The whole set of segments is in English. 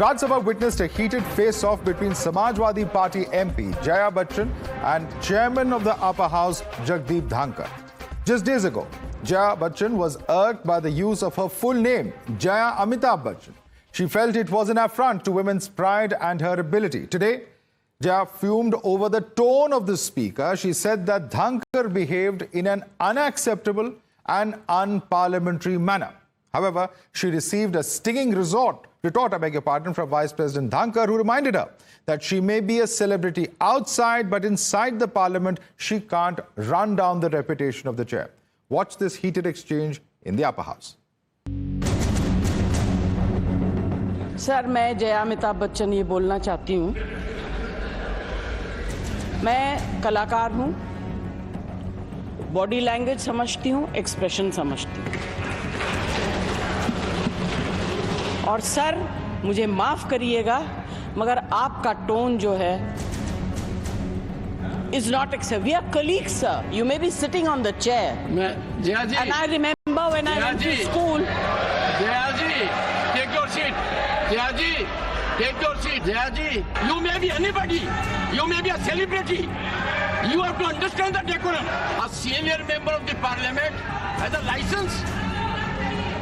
Rajya Sabha witnessed a heated face-off between Samajwadi Party MP Jaya Bachchan and Chairman of the Upper House Jagdeep Dhankar. Just days ago, Jaya Bachchan was irked by the use of her full name, Jaya Amitabh Bachchan. She felt it was an affront to women's pride and her ability. Today, Jaya fumed over the tone of the speaker. She said that Dhankar behaved in an unacceptable and unparliamentary manner. However, she received a stinging retort, from Vice President Dhankar, who reminded her that she may be a celebrity outside, but inside the parliament, she can't run down the reputation of the chair. Watch this heated exchange in the upper house. Sir, मैं जया अमिताभ बच्चन ये बोलना चाहती हूँ। मैं कलाकार हूँ, body language समझती हूँ, एक्सप्रेशन समझती हूँ। और सर, मुझे माफ करिएगा, मगर आपका टोन जो है is not acceptable. We are colleagues, sir. You may be sitting on the chair. Jaya ji. And I remember when I went to school. Jaya ji, take your seat. Jaya ji, take your seat. Jaya ji, you may be anybody. You may be a celebrity. You have to understand the decorum. A senior member of the parliament has a license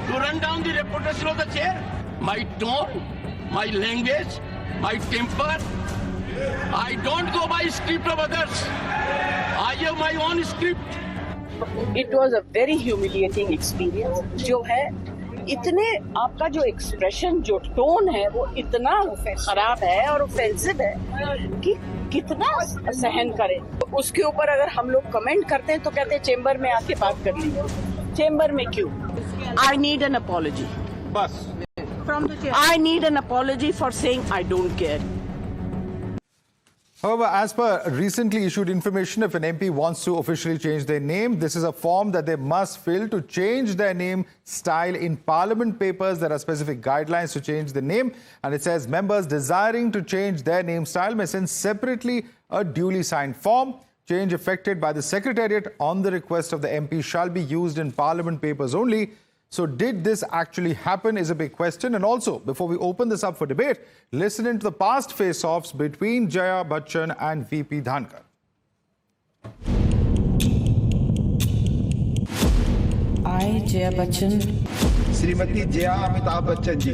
to run down the reputation of the chair. My tone, my language, my temper. I don't go by script of others. I have my own script. It was a very humiliating experience. जो है इतने आपका जो expression जो tone है वो इतना खराब है और ऑफेंसिव है कि कितना सहन करें। तो उसके ऊपर अगर हम लोग कमेंट करते हैं तो कहते हैं चेंबर में आके बात कर लीजिए। चेंबर में क्यों? I need an apology. बस. I need an apology for saying I don't care. However, as per recently issued information, if an MP wants to officially change their name, this is a form that they must fill to change their name style in Parliament papers. There are specific guidelines to change the name, and it says members desiring to change their name style may send separately a duly signed form. Change effected by the Secretariat on the request of the MP shall be used in Parliament papers only. So did this actually happen is a big question. And also, before we open this up for debate, listen into the past face-offs between Jaya Bachchan and VP Dhankar. I, Jaya Bachchan. Shrimati Jaya Amitabh Bachchan ji.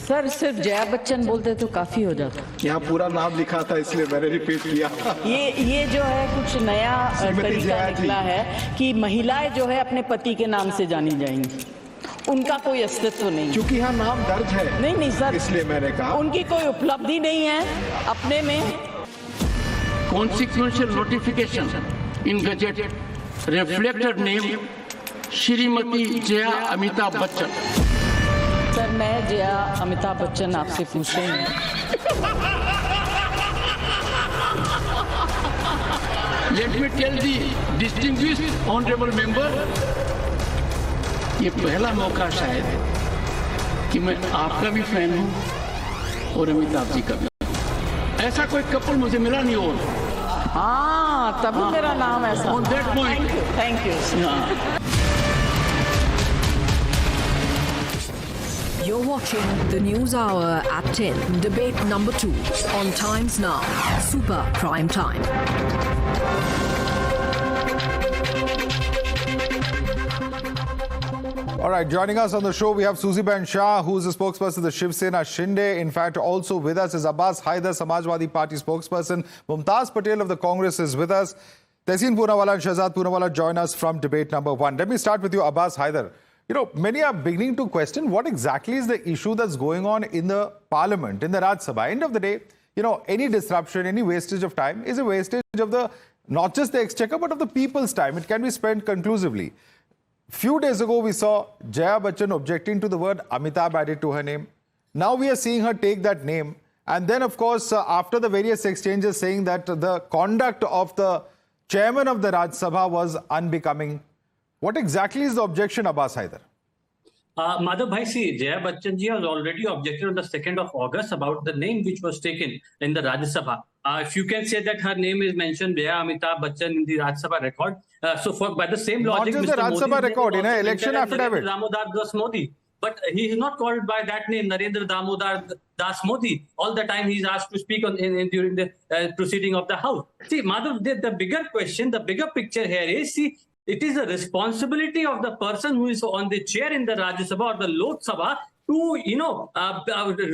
Sir, सिर्फ जया बच्चन बोलते तो काफी हो जाता। यहाँ पूरा नाम लिखा था इसलिए मैंने रिपीट किया। ये जो है कुछ नया तरीका निकला है कि महिलाएं जो है अपने पति के नाम से जानी जाएंगी, उनका कोई अस्तित्व नहीं। क्योंकि यहाँ नाम दर्ज है। नहीं सर, इसलिए मैंने कहा उनकी कोई उपलब्धि नहीं है अपने में। Consequential notification in Gazette reflected name Shrimati Jaya Amitabh Bachchan. Sir, मैं जया अमिताभ बच्चन आपसे पूछ रही हूँ। Let me tell the distinguished honorable member, ये पहला मौका शायद है कि मैं आपका भी फैन हूँ और अमिताभ जी का भी। ऐसा कोई कपल मुझे मिला नहीं और। हाँ, तभी मेरा नाम ऐसा। On that point. Thank you. You're watching the News Hour at 10, debate number 2 on Times Now, Super Prime Time. All right, joining us on the show, we have Suziban Shah, who is the spokesperson of the Shiv Sena Shinde. In fact, also with us is Abbas Haider, Samajwadi Party spokesperson. Mumtaz Patel of the Congress is with us. Tehseen Poonawalla and Shahzad Poonawalla join us from debate number 1. Let me start with you, Abbas Haider. You know, many are beginning to question what exactly is the issue that's going on in the parliament, in the Rajya Sabha. End of the day, you know, any disruption, any wastage of time is a wastage of the, not just the exchequer, but of the people's time. It can be spent conclusively. Few days ago, we saw Jaya Bachchan objecting to the word Amitabh added to her name. Now we are seeing her take that name. And then, of course, after the various exchanges saying that the conduct of the chairman of the Rajya Sabha was unbecoming. What exactly is the objection, Abbas Haider? Madhav Bhai, see, Jaya Bachchan ji has already objected on the 2nd of August about the name which was taken in the Rajya Sabha. If you can say that her name is mentioned, Jaya Amitabh Bachchan in the Rajya Sabha record. So by the same logic, not just the Rajya Sabha record, in an election affidavit. Damodar Das Modi. but he is not called by that name, Narendra Damodar Das Modi. All the time he's asked to speak during the proceeding of the House. See, Madhav, the bigger question, the bigger picture here is, see, it is the responsibility of the person who is on the chair in the Rajya Sabha or the Lok Sabha to,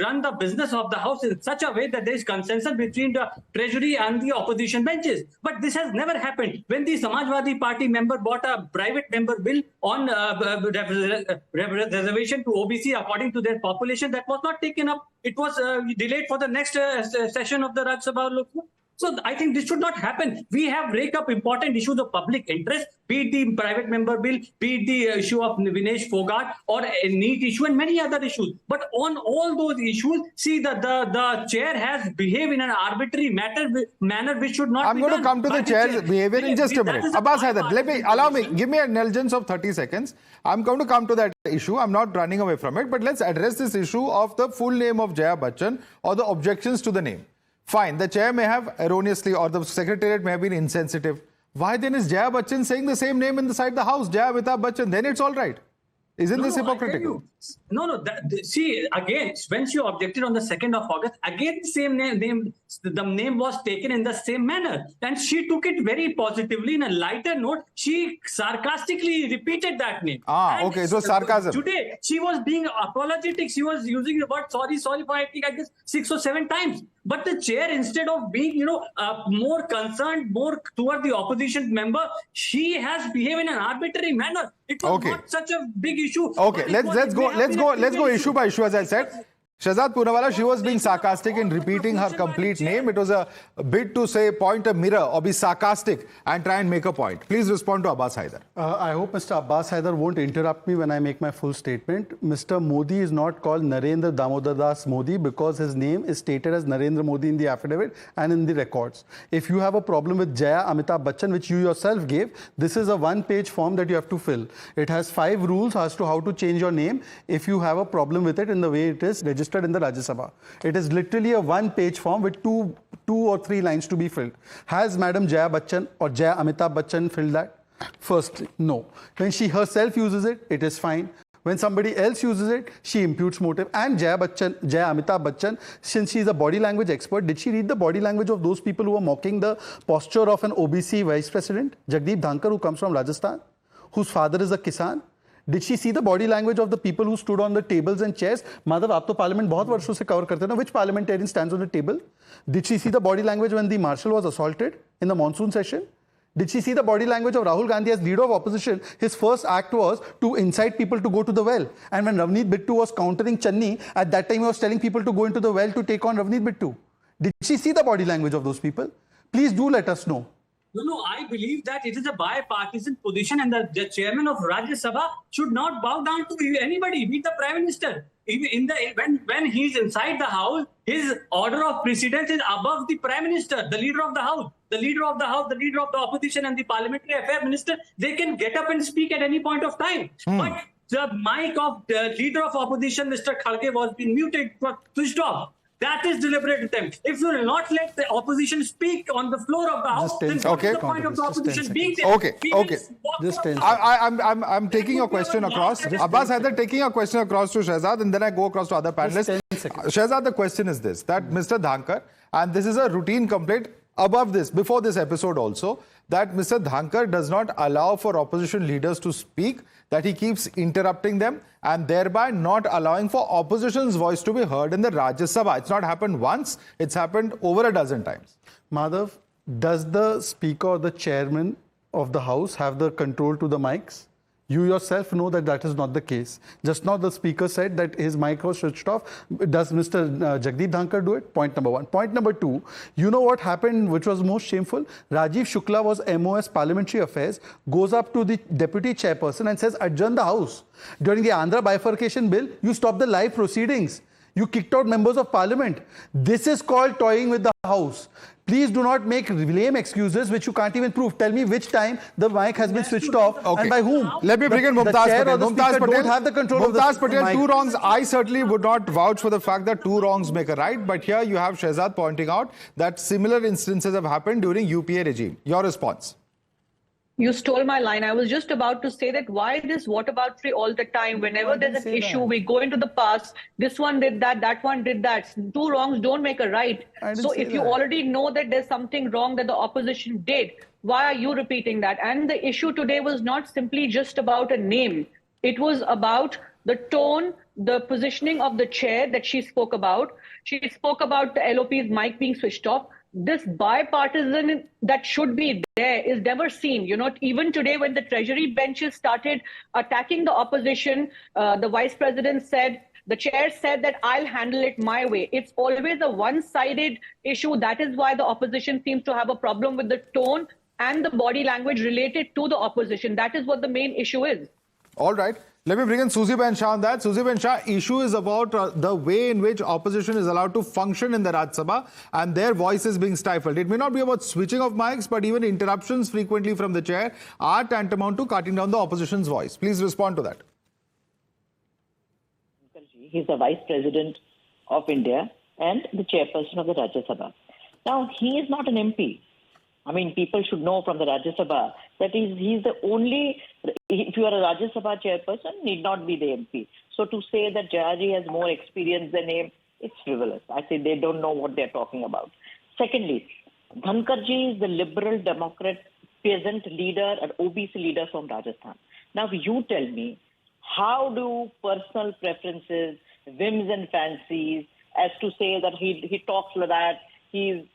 run the business of the House in such a way that there is consensus between the Treasury and the opposition benches. But this has never happened. When the Samajwadi Party member brought a private member bill on reservation to OBC according to their population, that was not taken up. It was delayed for the next session of the Rajya Sabha Lok Sabha. So I think this should not happen. We have raked up important issues of public interest, be it the private member bill, be it the issue of Vinesh Fogart or a NEET issue and many other issues. But on all those issues, see that the chair has behaved in an arbitrary manner which should not I'm be going done to come to by the chair's behavior in just a minute. Abbas Haider, give me an indulgence of 30 seconds. I'm going to come to that issue. I'm not running away from it, but let's address this issue of the full name of Jaya Bachchan or the objections to the name. Fine, the chair may have erroneously or the secretariat may have been insensitive. Why then is Jaya Bachchan saying the same name inside the House, Jaya Amitabh Bachchan? Then it's all right. Isn't this hypocritical? See, again, when she objected on the 2nd of August, again the same name, the name was taken in the same manner. And she took it very positively. In a lighter note, she sarcastically repeated that name. Okay, so sarcasm. Today, she was being apologetic. She was using the word sorry for I think 6 or 7 times. But the chair, instead of being, more concerned, more toward the opposition member, she has behaved in an arbitrary manner. It was not such a big issue. Okay, let's go issue by issue, as I said. Shehzad Poonawalla, she was being sarcastic in repeating her complete name. It was a bit to say, point a mirror or be sarcastic and try and make a point. Please respond to Abbas Haider. I hope Mr. Abbas Haider won't interrupt me when I make my full statement. Mr. Modi is not called Narendra Damodar Das Modi because his name is stated as Narendra Modi in the affidavit and in the records. If you have a problem with Jaya Amitabh Bachchan, which you yourself gave, this is a one-page form that you have to fill. It has 5 rules as to how to change your name if you have a problem with it in the way it is registered in the Rajya Sabha. It is literally a one-page form with two or three lines to be filled. Has Madam Jaya Bachchan or Jaya Amitabh Bachchan filled that? Firstly, no. When she herself uses it, it is fine. When somebody else uses it, she imputes motive. And Jaya Amitabh Bachchan, since she is a body language expert, did she read the body language of those people who are mocking the posture of an OBC vice president, Jagdeep Dhankar, who comes from Rajasthan, whose father is a Kisan? Did she see the body language of the people who stood on the tables and chairs? Madhav, aap to parliament bahut varshon se cover karte hain na. Which parliamentarian stands on the table? Did she see the body language when the marshal was assaulted in the monsoon session? Did she see the body language of Rahul Gandhi as leader of opposition? His first act was to incite people to go to the well. And when Ravneet Bittu was countering Channi, at that time he was telling people to go into the well to take on Ravneet Bittu. Did she see the body language of those people? Please do let us know. No, I believe that it is a bipartisan position and the chairman of Rajya Sabha should not bow down to anybody, be it the Prime Minister. When he's inside the House, his order of precedence is above the Prime Minister, the leader of the House. The leader of the House, the leader of the opposition and the Parliamentary Affairs Minister, they can get up and speak at any point of time. But the mic of the leader of opposition, Mr. Khalge, was being muted, was switched off. That is deliberate attempt. If you will not let the opposition speak on the floor of the House, then what is the point of the opposition being there? Okay. I'm taking your question across. Abbas Haider taking your question across to Shehzad, and then I go across to other panelists. Shehzad, the question is this, that Mr. Dhankar, and this is a routine complaint above this, before this episode also, that Mr. Dhankar does not allow for opposition leaders to speak, that he keeps interrupting them and thereby not allowing for opposition's voice to be heard in the Rajya Sabha. It's not happened once, it's happened over a dozen times. Madhav, does the speaker or the chairman of the House have the control to the mics? You yourself know that that is not the case. Just now the speaker said that his mic was switched off. Does Mr. Jagdeep Dhankar do it? Point number 1. Point number 2, you know what happened which was most shameful? Rajiv Shukla was MOS Parliamentary Affairs, goes up to the deputy chairperson and says, adjourn the House. During the Andhra bifurcation bill, you stopped the live proceedings. You kicked out members of parliament. This is called toying with the House. Please do not make lame excuses which you can't even prove. Tell me which time the mic has been switched off and by whom. Let me bring in Mumtaz Patel. Mumtaz Patel don't have the control of the Mumtaz Patel, mic. 2 wrongs. I certainly would not vouch for the fact that 2 wrongs make a right. But here you have Shehzad pointing out that similar instances have happened during UPA regime. Your response? You stole my line. I was just about to say that why this whataboutery all the time? Whenever there's an issue, we go into the past. This one did that, that one did that. Two wrongs don't make a right. So if you already know that there's something wrong that the opposition did, why are you repeating that? And the issue today was not simply just about a name. It was about the tone, the positioning of the chair that she spoke about. She spoke about the LOP's mic being switched off. This bipartisan that should be there is never seen. You know, even today when the Treasury benches started attacking the opposition, the Vice President said, the chair said that I'll handle it my way. It's always a one-sided issue. That is why the opposition seems to have a problem with the tone and the body language related to the opposition. That is what the main issue is. All right. Let me bring in Susie Ben Shah on that. Susie Ben Shah, issue is about the way in which opposition is allowed to function in the Rajya Sabha and their voice is being stifled. It may not be about switching of mics, but even interruptions frequently from the chair are tantamount to cutting down the opposition's voice. Please respond to that. He's the Vice President of India and the chairperson of the Rajya Sabha. Now, he is not an MP. I mean, people should know from the Rajya Sabha that he's the only, if you are a Rajya Sabha chairperson, need not be the MP. So to say that Jayaji has more experience than him, it's frivolous. I say they don't know what they're talking about. Secondly, Dhankarji is the Liberal Democrat peasant leader and OBC leader from Rajasthan. Now, you tell me, how do personal preferences, whims and fancies, as to say that he talks like that,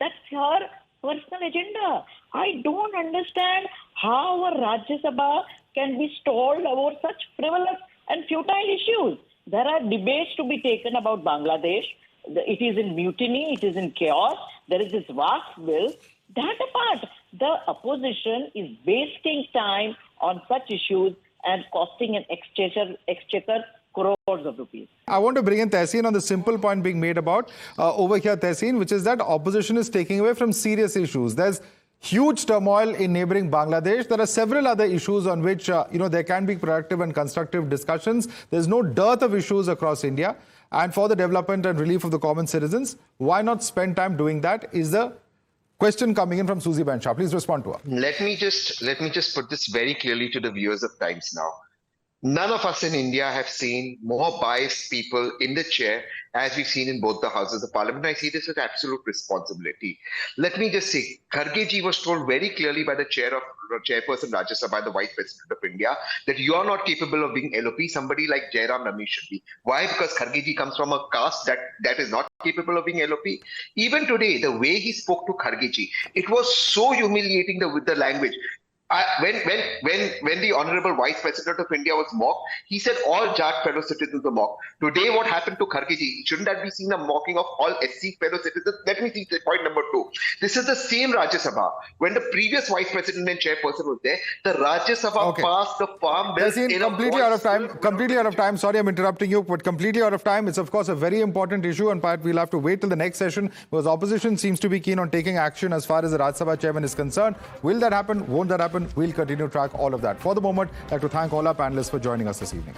that's her personal agenda. I don't understand how a Rajya Sabha can be stalled over such frivolous and futile issues. There are debates to be taken about Bangladesh. It is in mutiny, it is in chaos. There is this vast bill. That apart, the opposition is wasting time on such issues and costing an exchequer crores of rupees. I want to bring in Tehseen on the simple point being made about over here, Tehseen, which is that opposition is taking away from serious issues. There's huge turmoil in neighboring Bangladesh. There are several other issues on which there can be productive and constructive discussions. There's no dearth of issues across India. And for the development and relief of the common citizens, why not spend time doing that is the question coming in from Susie Ben Shah. Please respond to her. Let me just put this very clearly to the viewers of Times Now. None of us in India have seen more biased people in the chair as we've seen in both the houses of parliament. I see this as absolute responsibility. Let me just say, Kharge ji was told very clearly by the chairperson Rajya Sabha, the Vice President of India, that you are not capable of being LOP. Somebody like Jairam Ramesh should be. Why? Because Kharge ji comes from a caste that is not capable of being LOP. Even today, the way he spoke to Kharge ji, it was so humiliating with the language. When the Honorable Vice President of India was mocked, he said all Jat fellow citizens were mocked. Today, what happened to Kharge ji? Shouldn't that be seen a mocking of all SC fellow citizens? Let me see point number 2. This is the same Rajya Sabha. When the previous Vice President and Chairperson was there, the Rajya Sabha passed the farm bill. Completely out of time. Sorry, I'm interrupting you, but completely out of time. It's, of course, a very important issue, and we'll have to wait till the next session because opposition seems to be keen on taking action as far as the Rajya Sabha chairman is concerned. Will that happen? Won't that happen? We'll continue to track all of that. For the moment, I'd like to thank all our panelists for joining us this evening.